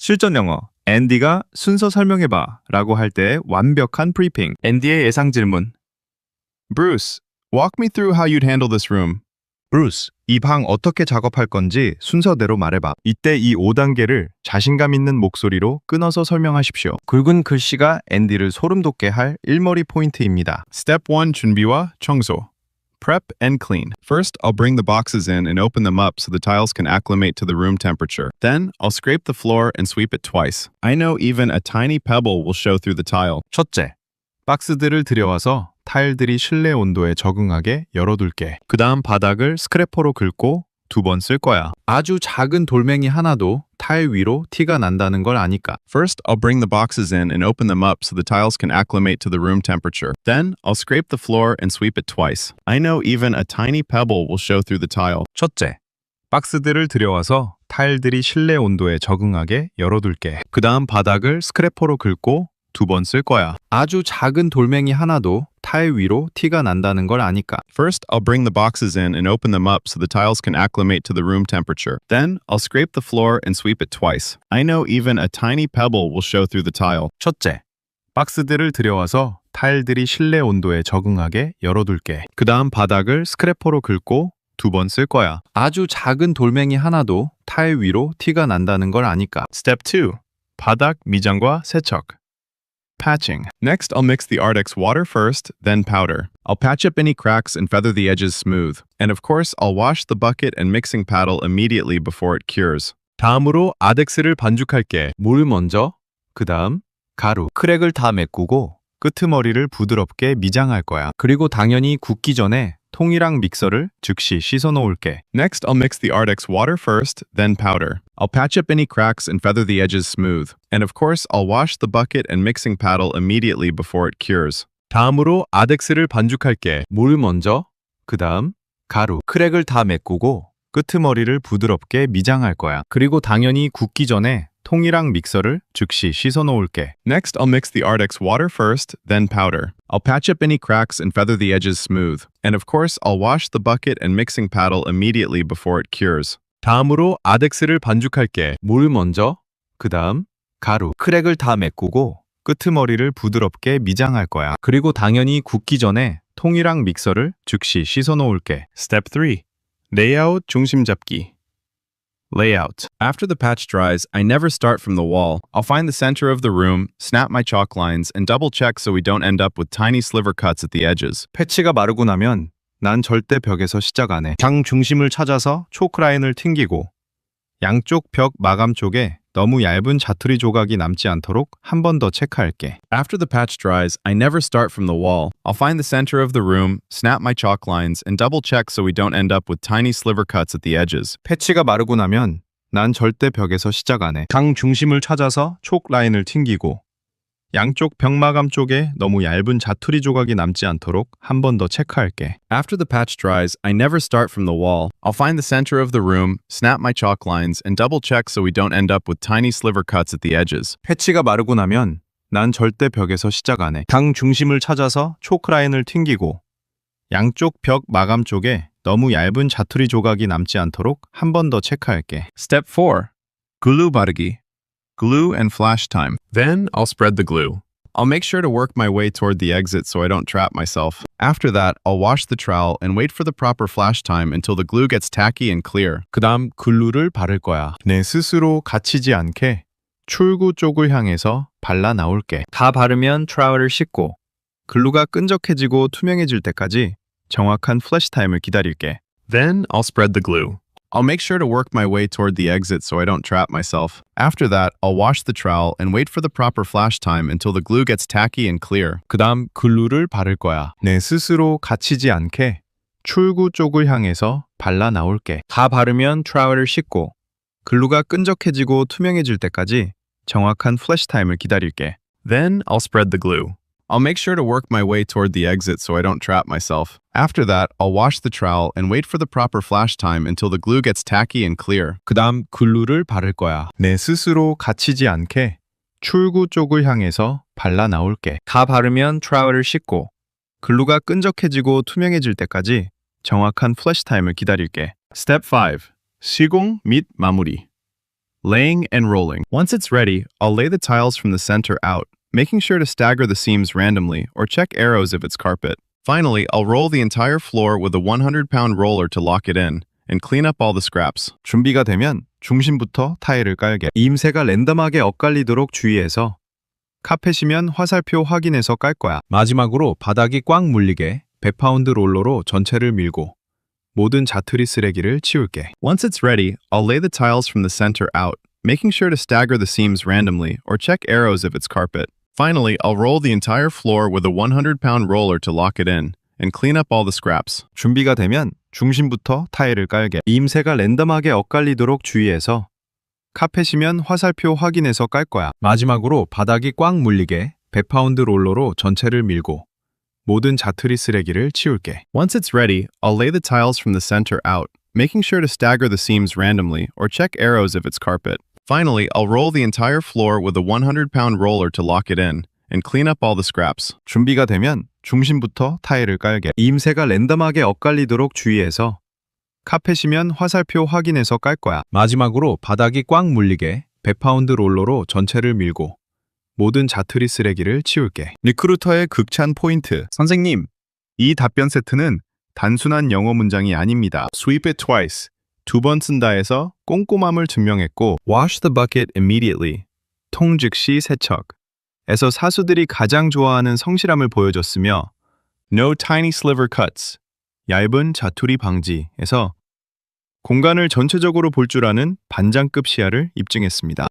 실전 영어. 앤디가 순서 설명해봐 라고 할 때 완벽한 브리핑. 앤디의 예상 질문. Bruce, walk me through how you'd handle this room. 브루스, 이 방 어떻게 작업할 건지 순서대로 말해봐. 이때 이 5단계를 자신감 있는 목소리로 끊어서 설명하십시오. 굵은 글씨가 앤디를 소름 돋게 할 일머리 포인트입니다. Step 1. 준비와 청소. Prep and clean. First, I'll bring the boxes in and open them up so the tiles can acclimate to the room temperature. Then, I'll scrape the floor and sweep it twice. I know even a tiny pebble will show through the tile. 첫째, 박스들을 들여와서 타일들이 실내 온도에 적응하게 열어둘게. 그 다음 바닥을 스크래퍼로 긁고 2번 쓸 거야. 아주 작은 돌멩이 하나도 타일 위로 티가 난다는 걸 아니까. First, I'll bring the boxes in and open them up so the tiles can acclimate to the room temperature. Then, I'll scrape the floor and sweep it twice. I know even a tiny pebble will show through the tile. 첫째, 박스들을 들여와서 타일들이 실내 온도에 적응하게 열어둘게. 그 다음 바닥을 스크래퍼로 긁고 2번 쓸 거야. 아주 작은 돌멩이 하나도 타일 위로 티가 난다는 걸 아니까. First, I'll bring the boxes in and open them up so the tiles can acclimate to the room temperature. Then, I'll scrape the floor and sweep it twice. I know even a tiny pebble will show through the tile. 첫째, 박스들을 들여와서 타일들이 실내 온도에 적응하게 열어둘게. 그 다음 바닥을 스크래퍼로 긁고 2번 쓸 거야. 아주 작은 돌멩이 하나도 타일 위로 티가 난다는 걸 아니까. Step 2. 바닥 미장과 세척. Patching. Next, I'll mix the Ardex water first, then powder. I'll patch up any cracks and feather the edges smooth. And of course, I'll wash the bucket and mixing paddle immediately before it cures. 다음으로 아덱스를 반죽할게. 물 먼저, 그 다음 가루. 크랙을 다 메꾸고 끄트머리를 부드럽게 미장할 거야. 그리고 당연히 굽기 전에 통이랑 믹서를 즉시 씻어 놓을게. Next, I'll mix the Ardex water first, then powder. I'll patch up any cracks and feather the edges smooth. And of course, I'll wash the bucket and mixing paddle immediately before it cures. 다음으로 아덱스를 반죽할게. 물 먼저, 그 다음 가루. 크랙을 다 메꾸고 끄트머리를 부드럽게 미장할 거야. 그리고 당연히 굽기 전에 통이랑 믹서를 즉시 씻어 놓을게. Next, I'll mix the Ardex water first, then powder. I'll patch up any cracks and feather the edges smooth. And of course, I'll wash the bucket and mixing paddle immediately before it cures. 다음으로 아덱스를 반죽할게. 물 먼저, 그 다음 가루. 크랙을 다 메꾸고 끄트머리를 부드럽게 미장할 거야. 그리고 당연히 굽기 전에 통이랑 믹서를 즉시 씻어 놓을게. Step 3. 레이아웃 중심 잡기. Layout. After the patch dries, I never start from the wall. I'll find the center of the room, snap my chalk lines, and double check so we don't end up with tiny sliver cuts at the edges. 패치가 마르고 나면 난 절대 벽에서 시작 안 해. 방 중심을 찾아서 초크 라인을 튕기고 양쪽 벽 마감 쪽에 너무 얇은 자투리 조각이 남지 않도록 한 번 더 체크할게. After the patch dries, I never start from the wall. I'll find the center of the room, snap my chalk lines, and double check so we don't end up with tiny sliver cuts at the edges. 패치가 마르고 나면 난 절대 벽에서 시작 안 해. 방 중심을 찾아서 초크 라인을 튕기고 양쪽 벽 마감 쪽에 너무 얇은 자투리 조각이 남지 않도록 한 번 더 체크할게. After the patch dries, I never start from the wall. I'll find the center of the room, snap my chalk lines, and double check so we don't end up with tiny sliver cuts at the edges. 패치가 마르고 나면 난 절대 벽에서 시작 안 해. 방 중심을 찾아서 초크 라인을 튕기고 양쪽 벽 마감 쪽에 너무 얇은 자투리 조각이 남지 않도록 한 번 더 체크할게. Step 4. 글루 바르기. Glue and flash time. Then I'll spread the glue. I'll make sure to work my way toward the exit so I don't trap myself. After that, I'll wash the trowel and wait for the proper flash time until the glue gets tacky and clear. 그 다음 글루를 바를 거야. 내 스스로 갇히지 않게 출구 쪽을 향해서 발라 나올게. 다 바르면 트라우를 씻고 글루가 끈적해지고 투명해질 때까지 정확한 플래시 타임을 기다릴게. Then I'll spread the glue. I'll make sure to work my way toward the exit so I don't trap myself. After that, I'll wash the trowel and wait for the proper flash time until the glue gets tacky and clear. 그 다음 글루를 바를 거야. 내 스스로 갇히지 않게 출구 쪽을 향해서 발라 나올게. 다 바르면 트라우를 씻고 글루가 끈적해지고 투명해질 때까지 정확한 플래시 타임을 기다릴게. Then I'll spread the glue. I'll make sure to work my way toward the exit so I don't trap myself. After that, I'll wash the trowel and wait for the proper flash time until the glue gets tacky and clear. 그 다음 글루를 바를 거야. 내 스스로 갇히지 않게 출구 쪽을 향해서 발라 나올게. 다 바르면 트라우를 씻고 글루가 끈적해지고 투명해질 때까지 정확한 플래시 타임을 기다릴게. Step 5. 시공 및 마무리. laying and rolling. Once it's ready, I'll lay the tiles from the center out, making sure to stagger the seams randomly or check arrows if it's carpet. Finally, I'll roll the entire floor with a 100-pound roller to lock it in and clean up all the scraps. 준비가 되면 중심부터 타일을 깔게. 이임새가 랜덤하게 엇갈리도록 주의해서 카펫이면 화살표 확인해서 깔 거야. 마지막으로 바닥이 꽉 물리게 100파운드 롤러로 전체를 밀고 모든 자투리 쓰레기를 치울게. Once it's ready, I'll lay the tiles from the center out, making sure to stagger the seams randomly or check arrows if it's carpet. Finally, I'll roll the entire floor with a 100-pound roller to lock it in and clean up all the scraps. 준비가 되면 중심부터 타일을 깔게. 이임새가 랜덤하게 엇갈리도록 주의해서 카펫이면 화살표 확인해서 깔 거야. 마지막으로 바닥이 꽉 물리게 100파운드 롤러로 전체를 밀고 모든 자투리 쓰레기를 치울게. Once it's ready, I'll lay the tiles from the center out, making sure to stagger the seams randomly or check arrows if it's carpet. Finally, I'll roll the entire floor with a 100-pound roller to lock it in and clean up all the scraps. 준비가 되면 중심부터 타일을 깔게. 이임새가 랜덤하게 엇갈리도록 주의해서 카펫이면 화살표 확인해서 깔 거야. 마지막으로 바닥이 꽉 물리게 100파운드 롤러로 전체를 밀고 모든 자투리 쓰레기를 치울게. 리크루터의 극찬 포인트. 선생님, 이 답변 세트는 단순한 영어 문장이 아닙니다. Sweep it twice. 2번 쓴다에서 꼼꼼함을 증명했고 Wash the bucket immediately. 통 즉시 세척. 에서 사수들이 가장 좋아하는 성실함을 보여줬으며 No tiny sliver cuts. 얇은 자투리 방지에서 공간을 전체적으로 볼 줄 아는 반장급 시야를 입증했습니다.